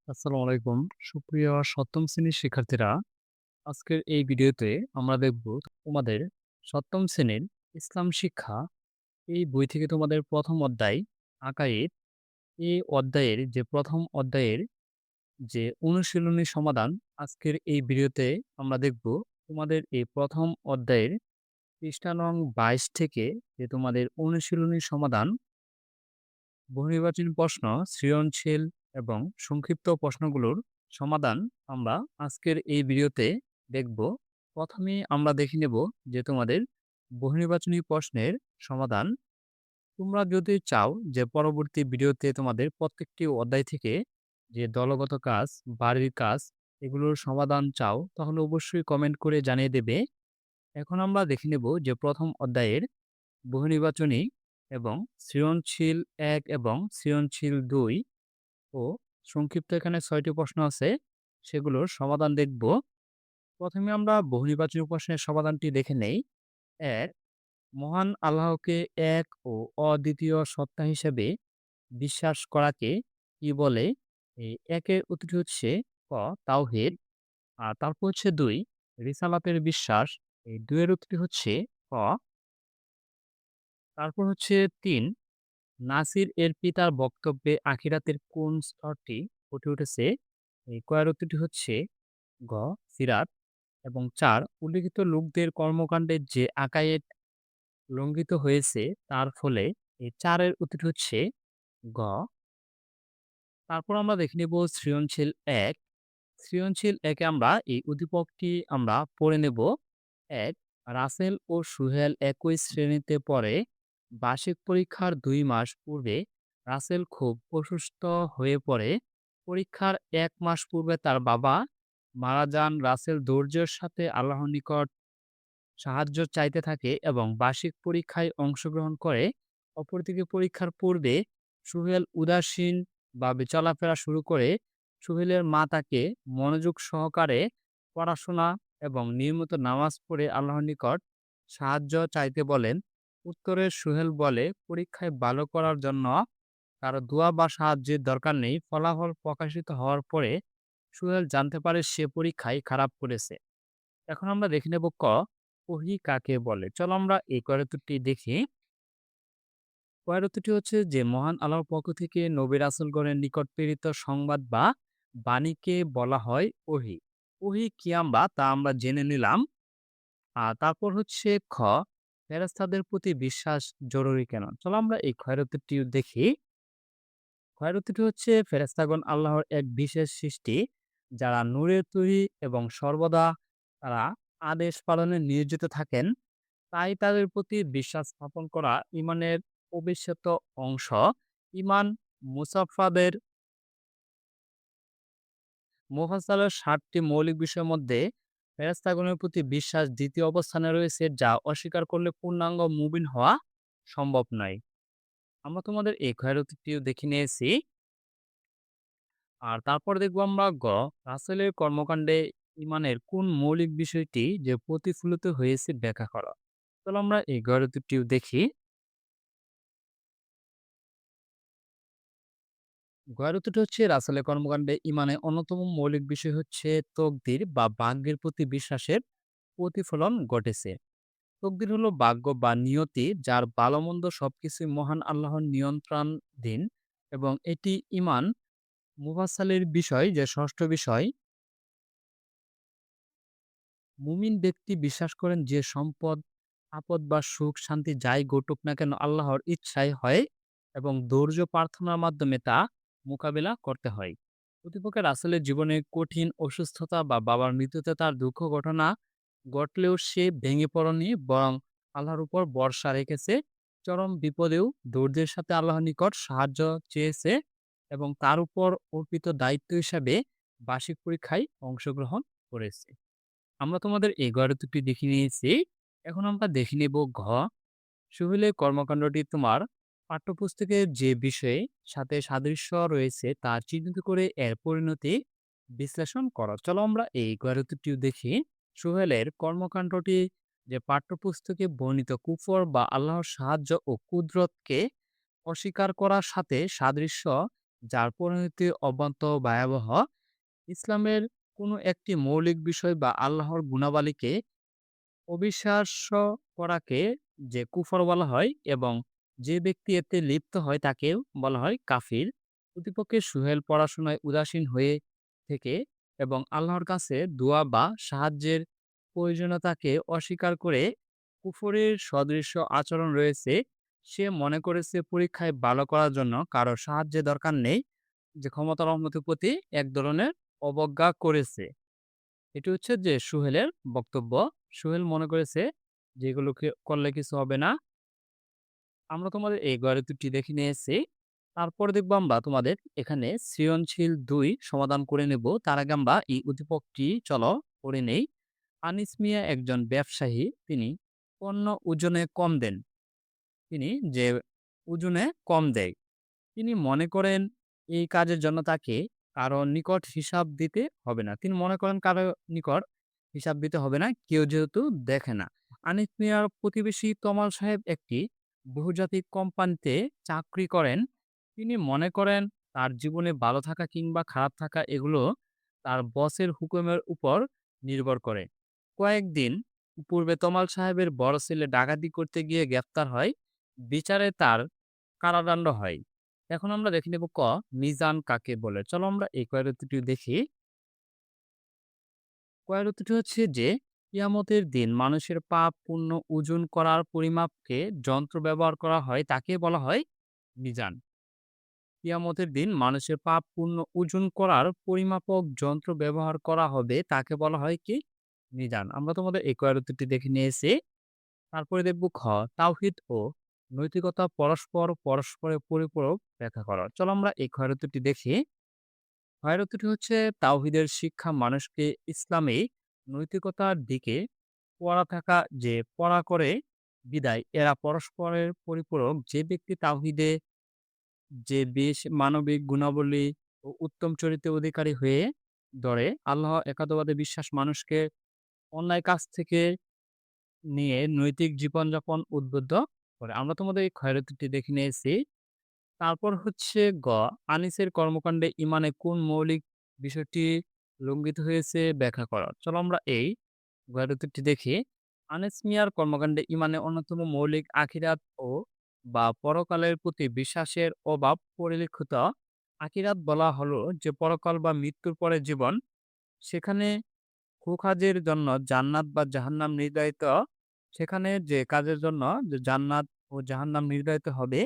আসসালামু আলাইকুম। সুপ্রিয় সপ্তম শ্রেণীর শিক্ষার্থীরা, আজকের এই ভিডিওতে আমরা দেখব তোমাদের সপ্তম শ্রেণীর ইসলাম শিক্ষা এই বই থেকে তোমাদের প্রথম অধ্যায় আকাইদ, এই অধ্যায়ের যে প্রথম অধ্যায়ের যে অনুশীলনী সমাধান আজকের এই ভিডিওতে আমরা দেখব। তোমাদের এই প্রথম অধ্যায়ের পৃষ্ঠা নং ২২ থেকে যে তোমাদের অনুশীলনী সমাধান, বহুনির্বাচনী প্রশ্ন, সৃজনশীল এবং সংক্ষিপ্ত প্রশ্নগুলোর সমাধান আমরা আজকের এই ভিডিওতে দেখব। প্রথমেই আমরা দেখে নেব যে তোমাদের বহুনির্বাচনী প্রশ্নের সমাধান। তোমরা যদি চাও যে পরবর্তী ভিডিওতে তোমাদের প্রত্যেকটি অধ্যায় থেকে যে দলগত কাজ, বাড়ির কাজ এগুলোর সমাধান চাও, তাহলে অবশ্যই কমেন্ট করে জানিয়ে দেবে। এখন আমরা দেখে নেব যে প্রথম অধ্যায়ের বহুনির্বাচনী এবং সৃজনশীল ১ এবং সৃজনশীল ২ ও সংক্ষিপ্ত এখানে ৬ টি প্রশ্ন আছে, সেগুলোর সমাধান দেখব। প্রথমে আমরা বহুনির্বাচনী প্রশ্নের সমাধানটি দেখে নেই। ১. মহান আল্লাহকে এক ও অদ্বিতীয় সত্তা হিসেবে বিশ্বাস করাকে কি বলে? এই ১ এর উত্তরটি হচ্ছে ক. তাওহীদ। আর তারপর হচ্ছে ২. রিসালাতের বিশ্বাস। এই ২ এর উত্তরটি হচ্ছে ক. তারপর হচ্ছে ৩. নাসির এর পিতার বক্তব্যে আখিরাতের কোন স্তরটি ফুটে উঠেছে? এই কয়ের উত্তরটি হচ্ছে গ. সিরাত। এবং ৪. উল্লিখিত লোকদের কর্মকাণ্ডের যে আকায়েদ লঙ্ঘিত হয়েছে তার ফলে, এই ৪ এর উত্তরটি হচ্ছে গ. তারপর আমরা দেখে নেব সৃজনশীল ১। সৃজনশীল ১ এ আমরা এই উদ্দীপকটি আমরা পড়ে নেব। ১. রাসেল ও সুহেল একই শ্রেণীতে পড়ে। বার্ষিক পরীক্ষার ২ মাস পূর্বে রাসেল খুব অসুস্থ হয়ে পড়ে। পরীক্ষার ১ মাস পূর্বে তার বাবা মারা যান। রাসেল ধৈর্যের সাথে আল্লাহর নিকট সাহায্য চাইতে থাকে এবং বার্ষিক পরীক্ষায় অংশগ্রহণ করে। অপরদিকে পরীক্ষার পূর্বে সুহেল উদাসীনভাবে চলাফেরা শুরু করে। সুহেলের মা তাকে মনোযোগ সহকারে পড়াশোনা এবং নিয়মিত নামাজ পড়ে আল্লাহর নিকট সাহায্য চাইতে বলেন। উত্তরে সুহেল বলে, পরীক্ষায় ভালো করার জন্য কারো দোয়া বা সাহায্যের দরকার নেই। ফলাফল প্রকাশিত হওয়ার পরে সুহেল জানতে পারে সে পরীক্ষায় খারাপ করেছে। এখন আমরা দেখে নেব ক. ওহী কাকে বলে? চলো আমরা এই কয়রাতুটি দেখি। কয়রাতুটি হচ্ছে যে মহান আল্লাহর পক্ষ থেকে নবী রাসূলগণের নিকট প্রেরিত সংবাদ বা বাণীকে বলা হয় ওহী। ওহী কি তা আমরা জেনে নিলাম। তারপর হচ্ছে খ. ফেরেশতাদের প্রতি বিশ্বাস জরুরি কেন? চলো আমরা এই কয়রাতুটি দেখি। কয়রাতুটি হচ্ছে ফেরেশতাগণ আল্লাহর এক বিশেষ সৃষ্টি, যারা নূরের তৈরি এবং সর্বদা তারা আদেশ পালনে নিয়োজিত থাকেন। তাই তাদের প্রতি বিশ্বাস স্থাপন করা ঈমানের অবিচ্ছেদ্য অংশ। ঈমান মুসাফফাদের মুফাসসালের ৭ টি মৌলিক বিষয়ের মধ্যে ফেরেশতাগণের প্রতি বিশ্বাস দ্বিতীয় অবস্থানে রয়েছে, যা অস্বীকার করলে পূর্ণাঙ্গ মুমিন হওয়া সম্ভব নয়। আমরা তোমাদের এই খয়রাতিটিও দেখে নিয়েছি। আর তারপর দেখব আমরা গ. রাসূলের কর্মকাণ্ডে ঈমানের কোন মৌলিক বিষয়টি যে প্রতিফলিত হয়েছে ব্যাখ্যা করা। চলো আমরা এই খয়রাতিটিও দেখি। গয়রতুটি হচ্ছে রাসূলের কর্মকাণ্ডে ঈমানের অন্যতম মৌলিক বিষয় হচ্ছে তকদির বা ভাগ্যের প্রতি বিশ্বাসের প্রতিফলন ঘটেছে। তকদির হলো ভাগ্য বা নিয়তি, যার ভালো-মন্দ সবকিছুই মহান আল্লাহর নিয়ন্ত্রণাধীন, এবং এটি ঈমান মুফাসসালের বিষয় যে ষষ্ঠ বিষয়। মুমিন ব্যক্তি বিশ্বাস করেন যে সম্পদ, আপদ বা সুখ শান্তি যাই ঘটুক না কেন আল্লাহর ইচ্ছায় হয় এবং ধৈর্য প্রার্থনার মাধ্যমে তা মোকাবিলা করতে হয়। প্রতিপক্ষে রাসূলের জীবনে কঠিন অসুস্থতা বা বাবার মৃত্যুতে তার দুঃখ ঘটনা ঘটলেও সে ভেঙে পড়েনি, বরং আল্লাহর উপর ভরসা রেখেছে। চরম বিপদেও ধৈর্যের সাথে আল্লাহর নিকট সাহায্য চেয়েছে এবং তার উপর অর্পিত দায়িত্ব হিসাবে বার্ষিক পরীক্ষায় অংশগ্রহণ করেছে। আমরা তোমাদের এই গড়াতুটি দেখে নিয়েছি। এখন আমরা দেখে নেব ঘ. সুহেলের কর্মকাণ্ডটি তোমার পাঠ্যপুস্তকের যে বিষয়ে সাথে সাদৃশ্য রয়েছে তা চিহ্নিত করে এর পরিণতি বিশ্লেষণ করো। চলো আমরা এই গড়াতুটিও দেখি। সুহেলের কর্মকাণ্ডটি যে পাঠ্যপুস্তকে বর্ণিত কুফর বা আল্লাহর সাহায্য ও কুদরতকে অস্বীকার করার সাথে সাদৃশ্য যার পরিণতি অত্যন্ত ভয়াবহ। ইসলামের কোনো একটি মৌলিক বিষয় বা আল্লাহর গুণাবলীকে অবিশ্বাস্য করাকে যে কুফর বলা হয় এবং যে ব্যক্তি এতে লিপ্ত হয় তাকে বলা হয় কাফির। প্রতিপক্ষের সুহেল পড়াশোনায় উদাসীন হয়ে থেকে এবং আল্লাহর কাছে দোয়া বা সাহায্যের প্রয়োজনীয়তাকে অস্বীকার করে কুফরের সদৃশ্য আচরণ রয়েছে। সে মনে করেছে পরীক্ষায় ভালো করার জন্য কারো সাহায্যের দরকার নেই, যে ক্ষমতা রহমতের প্রতি এক ধরনের অবজ্ঞা করেছে। এটি হচ্ছে যে সুহেলের বক্তব্য। সুহেল মনে করেছে যে এগুলোকে করলে কিছু হবে না। আমরা তোমাদের এই গণিতটি দেখে নিয়েছি। তারপরে দেখবো আমরা তোমাদের এখানে সৃজনশীল ২ সমাধান করে নেব। তার আগে আমরা এই উদ্দীপকটি চলো পড়ে নেই। আনিস মিয়া একজন ব্যবসায়ী। তিনি পণ্য ওজনে কম দেন। তিনি যে ওজনে কম দেয়। তিনি মনে করেন এই কাজের জন্য তাকে কারো নিকট হিসাব দিতে হবে না। তিনি মনে করেন কারো নিকট হিসাব দিতে হবে না। কেউ যেহেতু দেখে না। আনিস মিয়ার প্রতিবেশী তমাল সাহেব একটি বহুজাতিক কোম্পানিতে চাকরি করেন। তিনি মনে করেন তার জীবনে ভালো থাকা কিংবা খারাপ থাকা এগুলো তার বসের হুকুমের উপর নির্ভর করে। কয়েকদিন পূর্বে তমাল সাহেবের বড় ছেলে ডাকাতি করতে গিয়ে গ্রেপ্তার হয়। বিচারে তার কারাদণ্ড হয়। এখন আমরা দেখে নেব মিজান কাকে বলে? চলো আমরা এই কয়ারুক্তিটি দেখি। কয়ারুক্তিটি হচ্ছে যে কিয়ামতের দিন মানুষের পাপ পুণ্য ওজন করার পরিমাপকে যন্ত্র ব্যবহার করা হয় তাকে বলা হয় মিজান। কিয়ামতের দিন মানুষের পাপ পুণ্য ওজন করার পরিমাপক যন্ত্র ব্যবহার করা হবে তাকে বলা হয় কি? মিজান। আমরা তোমাদের এই কয়ারুক্তিটি দেখে নিয়েছি। তারপরে দেখব তাওহীদ ও নৈতিকতা পরস্পরের পরিপূরক ব্যাখ্যা করা। চলো আমরা এই খয়রাতিটি দেখি। খয়রাতিটি হচ্ছে তাওহীদের শিক্ষা মানুষকে ইসলামী নৈতিকতার দিকে পড়া করে বিদায় এরা পরস্পরের পরিপূরক। যে ব্যক্তি তাওহীদে যে বেশ মানবিক গুণাবলী ও উত্তম চরিত্রের অধিকারী হয়ে ধরে, আল্লাহ একাত্মবাদে বিশ্বাস মানুষকে অন্যায় কাজ থেকে নিয়ে নৈতিক জীবনযাপন উদ্বুদ্ধ করে। আমরা তোমাদের এই খয়রাতিটি দেখে নিয়েছি। তারপর হচ্ছে আনিসের কর্মকাণ্ডে ইমানে কোন মৌলিক বিষয়টি লঙ্ঘিত হয়েছে ব্যাখ্যা করা। চলো আমরা এই খয়রাতিটি দেখি। আনিস মিয়ার কর্মকাণ্ডে ইমানে অন্যতম মৌলিক আখিরাত ও বা পরকালের প্রতি বিশ্বাসের অভাব পরিলক্ষিত। আখিরাত বলা হলো যে পরকাল বা মৃত্যুর পরে জীবন। সেখানে কুকাজের জন্য জান্নাত বা জাহান্নাম নির্ধারিত। সেখানে যে কাজের জন্য যে জান্নাত ও জাহান্নাম নির্ধারিত হবে,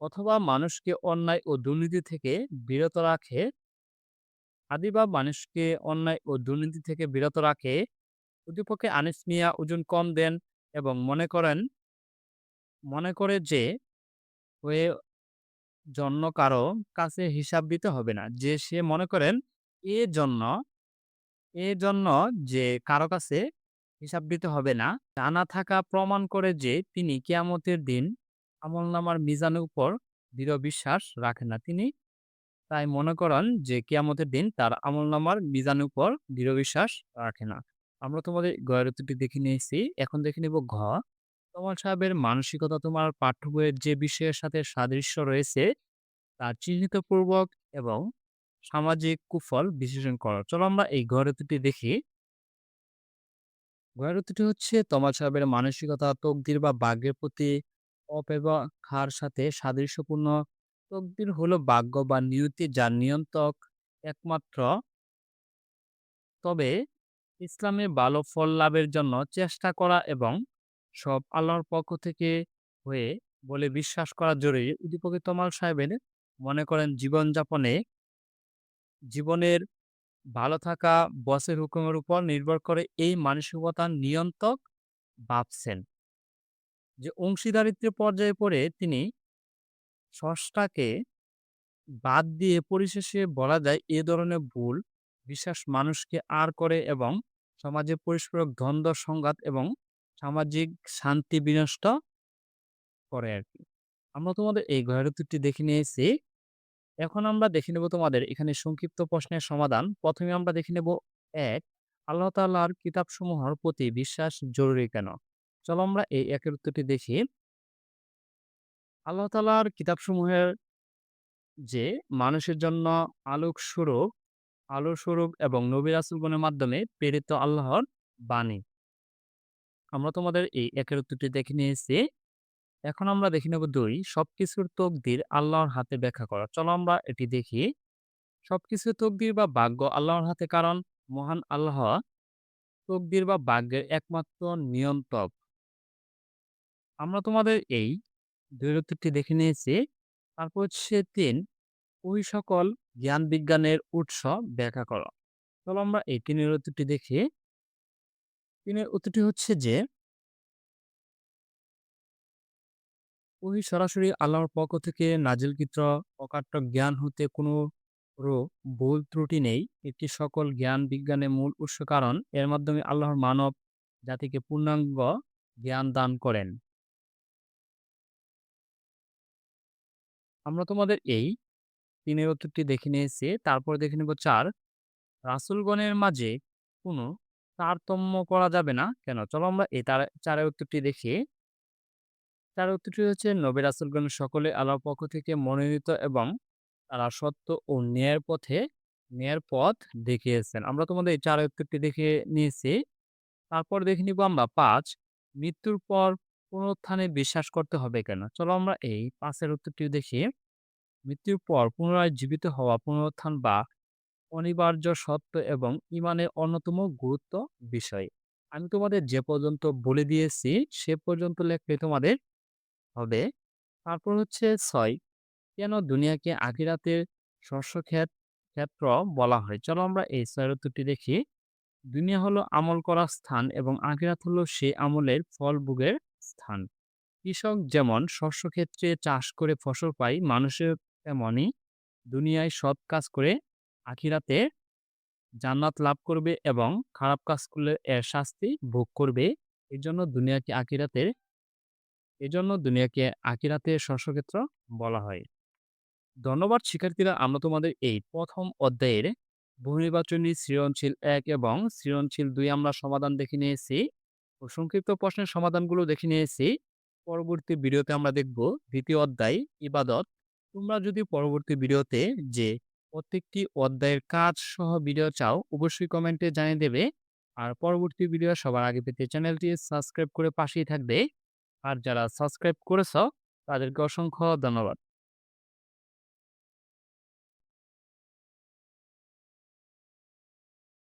অথবা মানুষকে অন্যায় ও দুর্নীতি থেকে বিরত রাখে। মানুষকে অন্যায় ও দুর্নীতি থেকে বিরত রাখে। প্রতিপক্ষে আনিস মিয়া ওজন কম দেন এবং মনে করে যে হয়ে জন্য কারো কাছে হিসাব দিতে হবে না। যে সে মনে করেন এজন্য এজন্য যে কারো কাছে হিসাব দিতে হবে না। জানা থাকা প্রমাণ করে যে তিনি কিয়ামতের দিন আমলনামার মিজানের উপর দৃঢ় বিশ্বাস রাখেন না। তিনি তাই মনে করেন যে কিয়ামতের দিন তার আমলনামার মিজানের উপর দৃঢ় বিশ্বাস রাখে না। আমরা তোমাদের গয়রতিটি দেখে নিয়েছি। এখন দেখে নিব তমাল সাহেবের মানসিকতা তোমার পাঠ্য বইয়ের যে বিষয়ের সাথে সাদৃশ্য রয়েছে তা চিহ্নিতপূর্বক এবং সামাজিক কুফল বিশ্লেষণ করো। চলো আমরা এই গয়রতিটি দেখি। গয়রতিটি হচ্ছে তমাল সাহেবের মানসিকতা তকদির বা ভাগ্যের প্রতি অপব্যবহার সাথে সাদৃশ্যপূর্ণ। তকদির হলো ভাগ্য বা নিয়তি যার নিয়ন্ত্রক একমাত্র। তবে ইসলামে ভালো ফল লাভের জন্য চেষ্টা করা এবং সব আল্লাহর পক্ষ থেকে হয়ে বলে বিশ্বাস করা জরুরি। উদ্দীপকে তমাল সাহেবের মনে করেন জীবনের ভালো থাকা বসের হুকুমের উপর নির্ভর করে। এই মানসিকতার নিয়ন্ত্রক ভাবছেন যে অংশীদারিত্বের পর্যায়ে পড়ে তিনি স্রষ্টাকে বাদ দিয়ে পরিশেষে বলা যায় এ ধরনের ভুল বিশ্বাস মানুষকে আর করে এবং সমাজে পরস্পরক দ্বন্দ্ব সংঘাত এবং সামাজিক শান্তি বিনষ্ট করে আর কি। আমরা তোমাদের এই গয়রতুটি দেখে নিয়েছি। এখন আমরা দেখে নেব তোমাদের এখানে সংক্ষিপ্ত প্রশ্নের সমাধান। প্রথমে আমরা দেখে নেব ১, আল্লাহ তাআলার কিতাবসমূহের প্রতি বিশ্বাস জরুরি কেন? চলো আমরা এই একের উত্তরটি দেখি। আল্লাহ তাআলার কিতাবসমূহের যে মানুষের জন্য আলোক স্বরূপ আলোর স্বরূপ এবং নবী রাসূলগণের মাধ্যমে প্রেরিত আল্লাহর বাণী। আমরা তোমাদের এই একের উত্তরটি দেখে নিয়েছি। এখন আমরা দেখে নেব ২ সবকিছুর তকদির আল্লাহর হাতে ব্যাখ্যা করা। চলো আমরা এটি দেখি। সবকিছুর তকদির বা ভাগ্য আল্লাহর হাতে, কারণ মহান আল্লাহ তকদির বা ভাগ্যের একমাত্র নিয়ন্ত্রক। আমরা তোমাদের এই ২ এর উত্তরটি দেখে নিয়েছি। তারপর হচ্ছে ৩ ওই সকল জ্ঞান বিজ্ঞানের উৎস ব্যাখ্যা করা। চলো আমরা এই ৩ এর উত্তরটি দেখি। ৩ এর উত্তরটি হচ্ছে যে ওহী সরাসরি আল্লাহর পক্ষ থেকে নাজিলকৃত অকাট্য জ্ঞান হতে কোনো ভুল ত্রুটি নেই। এটি সকল জ্ঞান বিজ্ঞানের মূল উৎস, কারণ এর মাধ্যমে আল্লাহর মানব জাতিকে পূর্ণাঙ্গ জ্ঞান দান করেন। আমরা তোমাদের এই ৩ এর উত্তরটি দেখে নিয়েছি। তারপর দেখে নেব ৪ রাসূলগণের মাঝে কোনো তারতম্য করা যাবে না কেন? চলো আমরা এই ৪ এর উত্তরটি দেখি। ৪ উত্তরটি হচ্ছে নবী রাসূলগণ সকলে আল্লাহর পক্ষ থেকে মনোনীত এবং তারা সত্য ও ন্যায়ের পথ দেখিয়েছেন। আমরা তোমাদের এই ৪ উত্তরটি দেখে নিয়েছি। তারপর দেখে নিব আমরা ৫ মৃত্যুর পর পুনরুত্থানে বিশ্বাস করতে হবে কেন? চলো আমরা এই ৫ এর উত্তরটিও দেখি। মৃত্যুর পর পুনরায় জীবিত হওয়া, পুনরুত্থান বা অনিবার্য সত্য এবং ঈমানের অন্যতম গুরুত্ব বিষয়। আমি তোমাদের যে পর্যন্ত বলে দিয়েছি সে পর্যন্ত লেখলে তোমাদের হবে। তারপর হচ্ছে ৬ কেন দুনিয়াকে আখিরাতের ক্ষেত্র বলা হয়? চলো আমরা এই ৬ এর উত্তরটি দেখি। দুনিয়া হলো আমল করার স্থান এবং আখিরাত হলো সেই আমলের ফল ভোগের স্থান। কৃষক যেমন শস্যক্ষেত্রে চাষ করে ফসল পায়, মানুষের তেমনি দুনিয়ায় সৎ কাজ করে আখিরাতে জান্নাত লাভ করবে এবং খারাপ কাজ করলে এর শাস্তি ভোগ করবে। এজন্য আখিরাতের শস্যক্ষেত্র বলা হয়। ধন্যবাদ শিক্ষার্থীরা, আমরা তোমাদের এই প্রথম অধ্যায়ের বহুনির্বাচনী সৃজনশীল ১ এবং সৃজনশীল ২ আমরা সমাধান দেখে নিয়েছি ও সংক্ষিপ্ত প্রশ্নের সমাধানগুলো দেখে নিয়েছি। পরবর্তী ভিডিওতে আমরা দেখব ২য় অধ্যায় ইবাদত। তোমরা যদি পরবর্তী ভিডিওতে যে প্রত্যেকটি অধ্যায়ের কাজ সহ ভিডিও চাও, অবশ্যই কমেন্টে জানিয়ে দেবে। আর পরবর্তী ভিডিও সবার আগে পেতে চ্যানেলটি সাবস্ক্রাইব করে পাশেই থাকবে। আর যারা সাবস্ক্রাইব করেছ তাদেরকে অসংখ্য ধন্যবাদ।